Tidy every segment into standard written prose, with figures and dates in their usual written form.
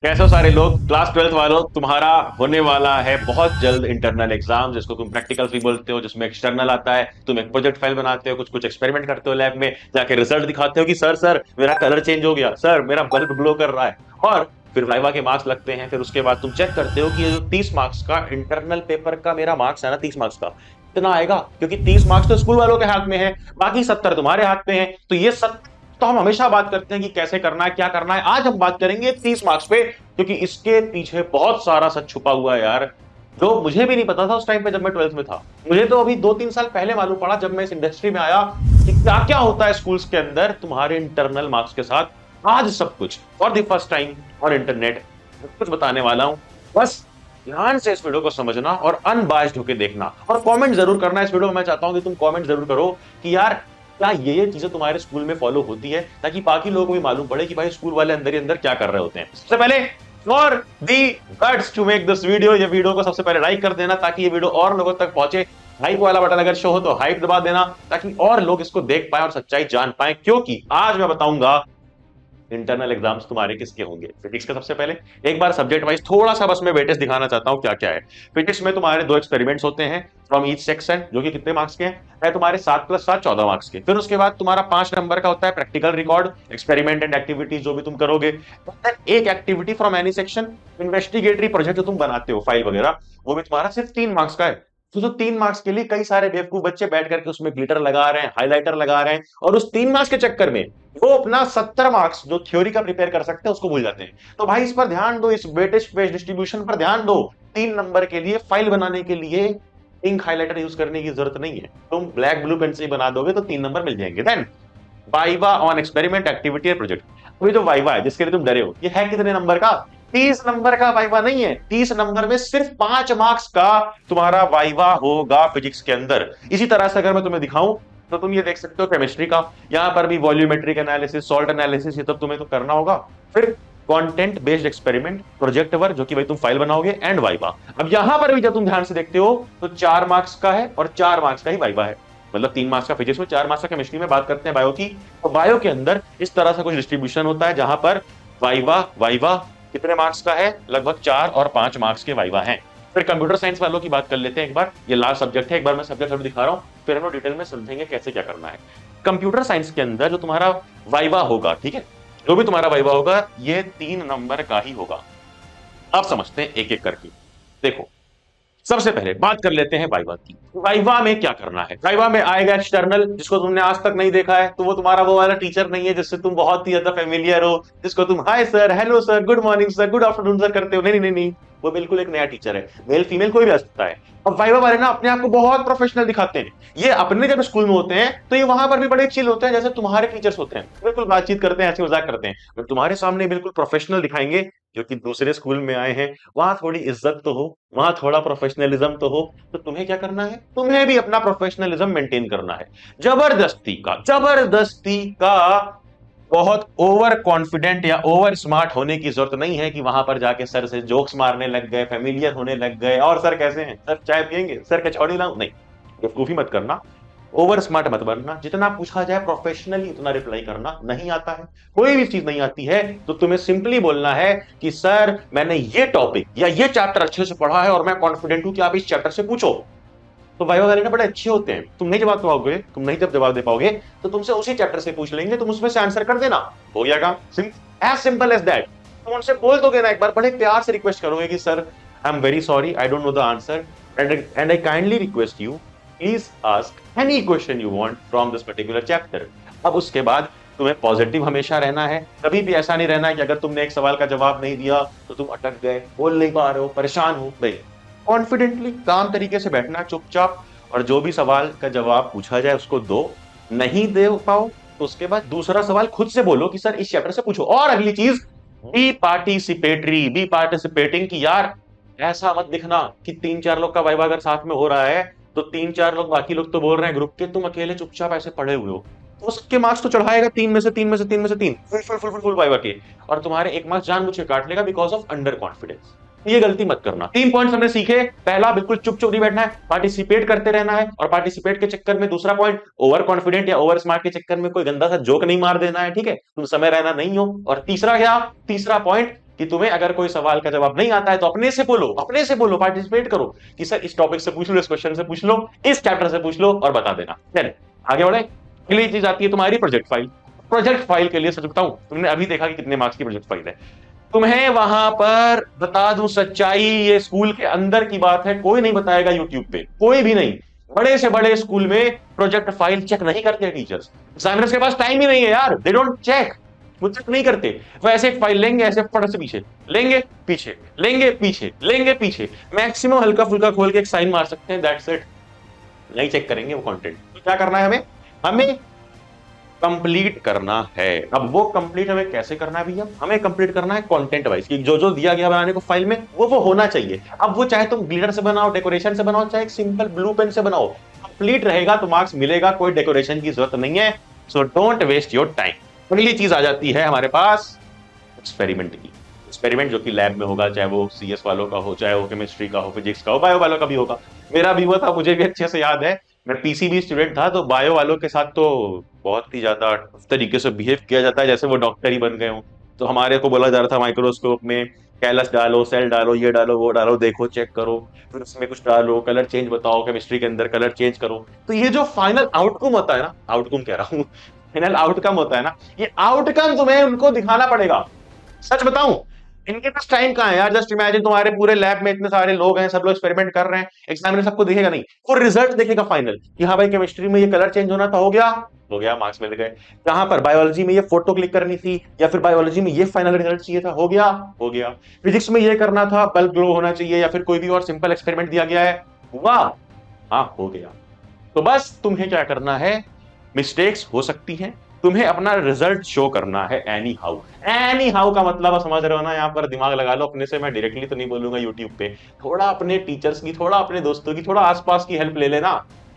कैसे हो सारे लोग। क्लास 12th वालों, तुम्हारा होने वाला है बहुत जल्द इंटरनल एग्जाम, जिसको तुम प्रैक्टिकल्स भी बोलते हो, जिसमें एक्सटर्नल आता है। तुम एक प्रोजेक्ट फाइल बनाते हो, कुछ कुछ एक्सपेरिमेंट करते हो, लैब में जाके रिजल्ट दिखाते हो कि सर सर मेरा कलर चेंज हो गया, सर मेरा बल्ब ग्लो कर रहा है। और फिर वाइवा के मार्क्स लगते हैं। फिर उसके बाद तुम चेक करते हो कि ये जो 30 मार्क्स का इंटरनल पेपर का मेरा मार्क्स है ना, 30 मार्क्स का इतना आएगा, क्योंकि 30 मार्क्स तो स्कूल वालों के हाथ में है, बाकी 70 तुम्हारे हाथ में है। तो ये सब तो हम हमेशा बात करते हैं कि कैसे करना है, क्या करना है। आज हम बात करेंगे 30 मार्क्स पे, क्योंकि इसके पीछे बहुत सारा सच छुपा हुआ है यार, जो मुझे भी नहीं पता था उस टाइम पे जब मैं 12th में था। मुझे तो अभी 2-3 साल पहले मालूम पड़ा, जब मैं इस इंडस्ट्री में आया, कि क्या क्या होता है स्कूल्स के अंदर तुम्हारे इंटरनल मार्क्स के साथ। आज सब कुछ फॉर द फर्स्ट टाइम और इंटरनेट सब कुछ बताने वाला हूं। बस ध्यान से इस वीडियो को समझना और अनबायस्ड होकर देखना, और कमेंट जरूर करना इस वीडियो में। मैं चाहता हूं कि तुम कमेंट जरूर करो कि यार क्या ये चीजें तुम्हारे स्कूल में फॉलो होती है, ताकि बाकी लोगों को भी मालूम पड़े कि भाई स्कूल वाले अंदर ही अंदर क्या कर रहे होते हैं। सबसे पहले, for the guts to make this video, ये वीडियो को सबसे पहले लाइक कर देना, ताकि ये वीडियो और लोगों तक पहुंचे। हाइप वाला बटन अगर शो हो तो हाइप दबा देना, ताकि और लोग इसको देख पाए और सच्चाई जान पाए। क्योंकि आज मैं बताऊंगा इंटरनल एग्जाम्स तुम्हारे किसके होंगे। फिजिक्स के सबसे पहले एक बार सब्जेक्ट वाइज थोड़ा सा बस मैं वेटेज दिखाना चाहता हूँ क्या क्या है। फिजिक्स में तुम्हारे दो एक्सपेरिमेंट्स होते हैं फ्रॉम ईच सेक्शन, जो कि कितने मार्क्स के हैं, है तुम्हारे 7+7 14 मार्क्स के। फिर उसके बाद तुम्हारा 5 नंबर का होता है practical record, experiment and activities जो भी तुम करोगे। एक activity from any section, investigatory project जो तुम बनाते हो फाइल वगैरह, वो भी तुम्हारा सिर्फ 3 मार्क्स का है। तो जो 3 मार्क्स के लिए कई सारे बेवकूफ बच्चे बैठ करके उसमें ग्लिटर लगा रहे हैं, हाइलाइटर लगा रहे हैं, और उस 3 मार्क्स के चक्कर में वो अपना 70 मार्क्स जो थ्योरी का प्रिपेयर कर सकते हैं उसको भूल जाते हैं। तो भाई इस पर ध्यान दो, इस वेटेज बेस्ड डिस्ट्रीब्यूशन पर ध्यान दो। 3 नंबर के लिए फाइल बनाने के लिए इंक हाइलाइटर यूज करने की जरूरत नहीं है, तुम ब्लैक ब्लू पेन से ही बना दोगे तो 3 नंबर मिल जाएंगे। Then viva on experiment activity project. अभी जो वाइवा है जिसके लिए तुम डरे हो, ये है कितने नंबर का? 30 नंबर का वाइवा नहीं है। 30 नंबर में सिर्फ 5 मार्क्स का तुम्हारा वाइवा होगा फिजिक्स के अंदर। इसी तरह से अगर मैं तुम्हें दिखाऊं तो तुम ये देख सकते हो केमिस्ट्री का, यहां पर भी वॉल्यूमेट्रिक एनालिसिस, सॉल्ट एनालिसिस, ये सब तुम्हें तो करना होगा। फिर content based experiment, project work जो कि भाई तुम फाइल बनाओगे, एंड वाइवा। अब यहां पर भी जब तुम ध्यान से देखते हो तो 4 मार्क्स का है और 4 मार्क्स का ही वाइवा है। मतलब 3 मार्क्स का फिजिक्स में, 4 मार्क्स का केमिस्ट्री में। बात करते हैं बायो की, तो बायो के अंदर इस तरह से कुछ डिस्ट्रीब्यूशन होता है, जहां पर वाइवा वाइवा कितने मार्क्स का है, लगभग 4 और 5 मार्क्स के वाइवा हैं। फिर कंप्यूटर साइंस वालों की बात कर लेते हैं एक बार। ये लास्ट सब्जेक्ट है, एक बार मैं सब्जेक्ट दिखा रहा हूं, फिर हम लोग डिटेल में समझेंगे कैसे क्या करना है। कंप्यूटर साइंस के अंदर जो तुम्हारा वाइवा होगा, ठीक है, जो भी तुम्हारा वाइवा होगा ये 3 नंबर का ही होगा। अब समझते हैं एक एक करके। देखो, सबसे पहले बात कर लेते हैं वाइवा की। वाइवा में क्या करना है? वाइवा में आएगा एक्सटर्नल, जिसको तुमने आज तक नहीं देखा है, तो वो तुम्हारा वो वाला टीचर नहीं है जिससे तुम बहुत ही ज्यादा फेमिलियर हो, जिसको तुम hi sir, hello sir, good morning sir, good afternoon sir करते हो। नहीं नहीं नहीं, वो बिल्कुल एक नया टीचर है। मेल फीमेल कोई भी आ सकता है। अब वाइवा वाले ना अपने आप को बहुत प्रोफेशनल दिखाते हैं। ये अपने जब स्कूल में होते हैं तो ये वहां पर भी बड़े चिल होते हैं, जैसे तुम्हारे टीचर्स होते हैं, बिल्कुल बातचीत करते हैं, ऐसे मजाक करते हैं। तुम्हारे सामने बिल्कुल प्रोफेशनल दिखाएंगे, क्योंकि दूसरे स्कूल में आए हैं, वहां थोड़ी इज्जत तो हो, वहां थोड़ा प्रोफेशनलिज्म तो हो। तो तुम्हें क्या करना है? तुम्हें भी अपना प्रोफेशनलिज्म मेंटेन करना है। जबरदस्ती का बहुत ओवर कॉन्फिडेंट या ओवर स्मार्ट होने की जरूरत नहीं है कि वहां पर जाके सर से जोक्स मारने लग गए, फेमिलियर होने लग गए, और सर कैसे हैं, सर चाय पियेंगे, सर कचौड़ी लाऊं, नहीं। बेवकूफी मत करना, ओवर स्मार्ट मत बनना। जितना पूछा जाए प्रोफेशनली उतना रिप्लाई करना। नहीं आता है, कोई भी चीज नहीं आती है, तो तुम्हें सिंपली बोलना है कि सर मैंने ये टॉपिक या ये चैप्टर अच्छे से पढ़ा है और मैं कॉन्फिडेंट हूं कि आप इस चैप्टर से पूछो। तो वाइवा वाले ना बड़े अच्छे होते हैं, तुम नहीं जवाब पाओगे, तुम नहीं जब जवाब दे पाओगे तो तुमसे उसी चैप्टर से पूछ लेंगे, तुम उसमें से आंसर कर देना, हो गया काम। As simple as that. तुम उनसे बोल दोगे ना, एक बार बड़े प्यार से रिक्वेस्ट करोगे कि sir I am very sorry, I don't know the answer, and I kindly request you please ask any question you want from this particular chapter. अब उसके बाद तुम्हें पॉजिटिव हमेशा रहना है। कभी भी ऐसा नहीं रहना है कि अगर तुमने एक सवाल का जवाब नहीं दिया तो तुम अटक गए, बोल नहीं पा रहे हो, परेशान हो। भाई कॉन्फिडेंटली काम तरीके से बैठना चुपचाप, और जो भी सवाल का जवाब पूछा जाए उसको दो। नहीं दे पाओ तो उसके बाद दूसरा सवाल खुद से बोलो कि सर इस चैप्टर से पूछो। और अगली चीज, बी पार्टिसिपेटरी, बी पार्टिसिपेटिंग, की यार ऐसा मत दिखना कि 3-4 लोग का वाइवा अगर साथ में हो रहा है तो 3-4 लोग, बाकी लोग तो बोल रहे हैं ग्रुप के, तुम अकेले चुपचाप ऐसे पड़े हुए हो। तो सबके मार्क्स तो चढ़ाएगा, 3 में से 3 full full full full viva के, और तुम्हारे 1 मार्क्स जानबूझ के काट लेगा बिकॉज ऑफ अंडर कॉन्फिडेंस। ये गलती मत करना। 3 पॉइंट्स हमने सीखे। पहला, बिल्कुल चुप चुप नहीं बैठना है, पार्टिसिपेट करते रहना है, और पार्टिसिपेट के चक्कर में दूसरा पॉइंट, ओवर कॉन्फिडेंट या ओवर स्मार्ट के चक्कर में कोई गंदा सा जोक नहीं मार देना है, ठीक है, तुम समय रहना नहीं हो। और तीसरा क्या? तीसरा पॉइंट, कि तुम्हें अगर कोई सवाल का जवाब नहीं आता है तो अपने से बोलो, पार्टिसिपेट करो कि सर इस टॉपिक से पूछ लो, इस क्वेश्चन से पूछ लो, इस चैप्टर से पूछ लो और बता देना। चलिए आगे बढ़े। अगली चीज आती है तुम्हारी प्रोजेक्ट फाइल। प्रोजेक्ट फाइल के लिए सच बताऊं, तुमने अभी देखा कि कितने मार्क्स की प्रोजेक्ट फाइल है। तुम्हें वहां पर बता दूं सच्चाई, ये स्कूल के अंदर की बात है, कोई नहीं बताएगा यूट्यूब पे, कोई भी नहीं। बड़े से बड़े स्कूल में प्रोजेक्ट फाइल चेक नहीं करते टीचर्स। एग्जामिनर्स के पास टाइम ही नहीं है यार, दे डोंट चेक, वो चेक नहीं करते। वो ऐसे एक फाइल लेंगे, ऐसे फट से पीछे लेंगे, पीछे लेंगे, पीछे लेंगे, पीछे मैक्सिमम हल्का फुल्का खोल के एक साइन मार सकते हैं, दैट्स इट। नहीं चेक करेंगे वो कंटेंट। तो क्या करना है हमें, हमें कंप्लीट करना है। अब वो कंप्लीट हमें कैसे करना है भैया, हमें कंप्लीट करना है कंटेंट वाइज, कि जो जो दिया गया बनाने को फाइल में वो होना चाहिए। अब वो चाहे तुम ग्लिटर से बनाओ, डेकोरेशन से बनाओ, चाहे एक सिंपल ब्लू पेन से बनाओ, कंप्लीट रहेगा तो मार्क्स मिलेगा, कोई डेकोरेशन की जरूरत नहीं है। So don't waste your time. अगली चीज आ जाती है हमारे पास एक्सपेरिमेंट की। एक्सपेरिमेंट जो कि लैब में होगा, चाहे वो सीएस वालों का हो, चाहे वो केमिस्ट्री का हो, फिजिक्स का हो, बायो वालों का भी होगा। मेरा भी हुआ था, मुझे भी अच्छे से याद है। मैं पीसीबी स्टूडेंट था, तो बायो वालों के साथ तो बहुत ही ज्यादा तरीके से बिहेव किया जाता है, जैसे वो डॉक्टर ही बन गए हो। तो हमारे को बोला जा रहा था माइक्रोस्कोप में कैलस डालो, सेल डालो, ये डालो, वो डालो, देखो, चेक करो, फिर उसमें कुछ डालो, कलर चेंज बताओ, केमिस्ट्री के अंदर कलर चेंज करो। तो ये जो फाइनल आउटकम होता है ना, आउटकम कह रहा हूँ, फाइनल आउटकम होता है ना, ये आउटकम तुम्हें उनको दिखाना पड़ेगा। सच बताऊं, इनके पास टाइम कहाँ है यार। जस्ट इमेजिन तुम्हारे पूरे लैब में इतने सारे लोग हैं, सब लोग एक्सपेरिमेंट कर रहे हैं, एग्जामिनर सबको दिखेगा नहीं, वो रिजल्ट देखेगा फाइनल कि हाँ भाई केमिस्ट्री में ये कलर चेंज होना था, हो गया, मार्क्स मिल गए। कहां पर, बायोलॉजी में ये फोटो क्लिक करनी थी, या फिर बायोलॉजी में ये फाइनल रिजल्ट चाहिए था, हो गया। फिजिक्स में ये करना था, बल्ब ग्लो होना चाहिए, या फिर कोई भी और सिंपल एक्सपेरिमेंट दिया गया है, हुआ, हाँ हो गया। तो बस तुम्हें क्या करना है, मिस्टेक्स हो सकती हैं, तुम्हें अपना रिजल्ट शो करना है एनी हाउ। एनी हाउ का मतलब आप समझ रहे हो ना, यहाँ पर दिमाग लगा लो अपने से, मैं डायरेक्टली तो नहीं बोलूंगा यूट्यूब पे, थोड़ा अपने टीचर्स की, थोड़ा अपने दोस्तों की, थोड़ा आसपास की हेल्प ले लेना,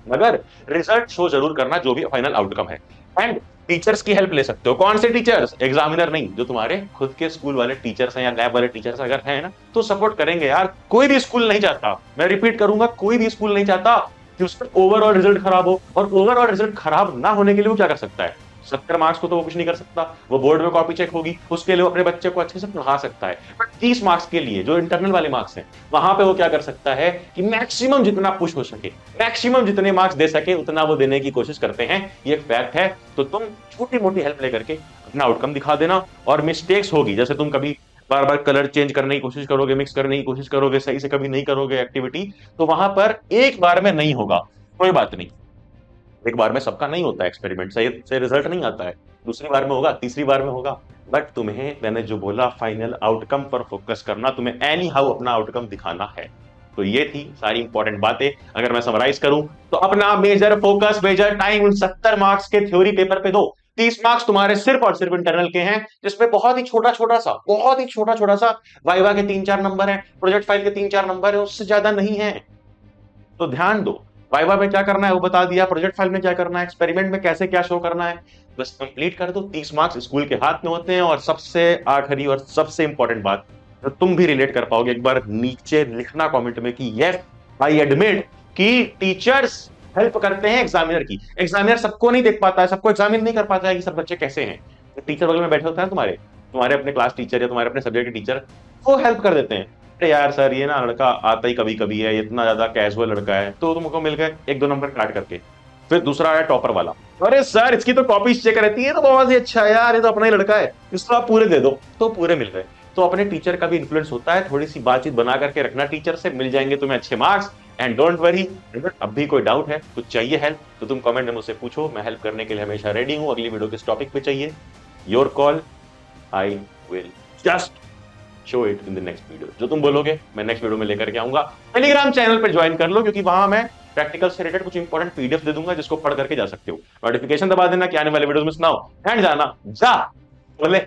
मगर रिजल्ट शो जरूर करना, जो भी फाइनल आउटकम है। एंड टीचर्स की हेल्प ले सकते हो। कौन से टीचर्स, एग्जामिनर नहीं, जो तुम्हारे खुद के स्कूल वाले टीचर्स हैं या लैब वाले टीचर्स अगर हैं ना, तो सपोर्ट करेंगे यार। कोई भी स्कूल नहीं चाहता, मैं रिपीट करूंगा, कोई भी स्कूल नहीं चाहता कि उसका ओवरऑल रिजल्ट खराब हो। और ओवरऑल रिजल्ट खराब ना होने के लिए वो क्या कर सकता है, 70 मार्क्स को तो वो कुछ नहीं कर सकता, वो बोर्ड में कॉपी चेक होगी, उसके लिए वो अपने बच्चे को अच्छे से पढ़ा सकता है। बट 30 मार्क्स के लिए जो इंटरनल वाले मार्क्स हैं, वहां पे वो क्या कर सकता है कि मैक्सिमम जितना पुश हो सके, मैक्सिमम जितने मार्क्स दे सके उतना वो देने की कोशिश करते हैं, ये एक फैक्ट है। तो तुम छोटी मोटी हेल्प लेकर के अपना आउटकम दिखा देना। और मिस्टेक्स होगी, जैसे तुम कभी बार बार कलर चेंज करने की कोशिश करोगे, मिक्स करने की कोशिश करोगे, सही से कभी नहीं करोगे एक्टिविटी, तो वहां पर एक बार में नहीं होगा, कोई बात नहीं, एक बार में सबका नहीं होता एक्सपेरिमेंट, सही से रिजल्ट नहीं आता है, दूसरी बार में होगा, तीसरी बार में होगा। बट तुम्हें, मैंने जो बोला, फाइनल आउटकम पर फोकस करना, तुम्हें एनी हाउ अपना आउटकम दिखाना है। तो ये थी सारी इंपॉर्टेंट बातें। अगर मैं समराइज करूं तो अपना मेजर फोकस, मेजर टाइम उन 70 मार्क्स के थ्योरी पेपर पे दो। 30 मार्क्स तुम्हारे सिर्फ और सिर्फ इंटरनल के हैं, जिसमें बहुत ही छोटा छोटा सा, बहुत ही छोटा छोटा सा वाइवा के 3-4 नंबर है, प्रोजेक्ट फाइल के 3-4 नंबर है, उससे ज्यादा नहीं है। तो ध्यान दो, वाइवा में क्या करना है वो बता दिया, प्रोजेक्ट फाइल में क्या करना है, एक्सपेरिमेंट में कैसे क्या शो करना है, बस कंप्लीट कर दो। 30 मार्क्स स्कूल के हाथ में होते हैं। और सबसे आखिरी और सबसे इंपॉर्टेंट बात, तो तुम भी रिलेट कर पाओगे, एक बार नीचे लिखना कमेंट में कि यस आई एडमिट कि टीचर्स हेल्प करते हैं एग्जामिनर की। एग्जामिनर सबको नहीं देख पाता है, सबको एग्जामिन नहीं कर पाता है कि सब बच्चे कैसे हैं। तो टीचर बगल में बैठे होते हैं तुम्हारे, तुम्हारे अपने क्लास टीचर या तुम्हारे अपने सब्जेक्ट के टीचर, वो हेल्प कर देते हैं। अरे यार सर, ये ना लड़का आता ही कभी कभी है, इतना ज्यादा कैजुअल लड़का है, तो तुमको मिल गए 1-2 नंबर काट करके। फिर दूसरा आया टॉपर वाला, अरे सर इसकी तो कॉपी चेक रहती है, तो बहुत ही अच्छा है यार, ये तो अपना ही लड़का है, इसको आप पूरे दे दो, तो पूरे मिल गए। तो अपने टीचर का भी इन्फ्लुएंस होता है, थोड़ी सी बातचीत बना करके रखना टीचर से, मिल जाएंगे तुम्हें अच्छे मार्क्स। एंड डोंट वरी, अब भी कोई डाउट है, कुछ चाहिए हेल्प, तो तुम कमेंट में मुझसे पूछो, मैं हेल्प करने के लिए हमेशा रेडी हूं। अगली वीडियो किस टॉपिक पे चाहिए, your call, I will just show it in the next video. जो तुम बोलोगे मैं नेक्स्ट वीडियो में लेकर के आऊंगा। टेलीग्राम चैनल पे ज्वाइन कर लो, क्योंकि वहां मैं प्रैक्टिकल से रिलेटेड कुछ इंपॉर्टेंट पीडीएफ दे दूंगा, जिसको पढ़ करके जा सकते हो। नोटिफिकेशन दबा देना कि आने वाले वीडियोस में सुनाओ, एंड जाना जा बोले।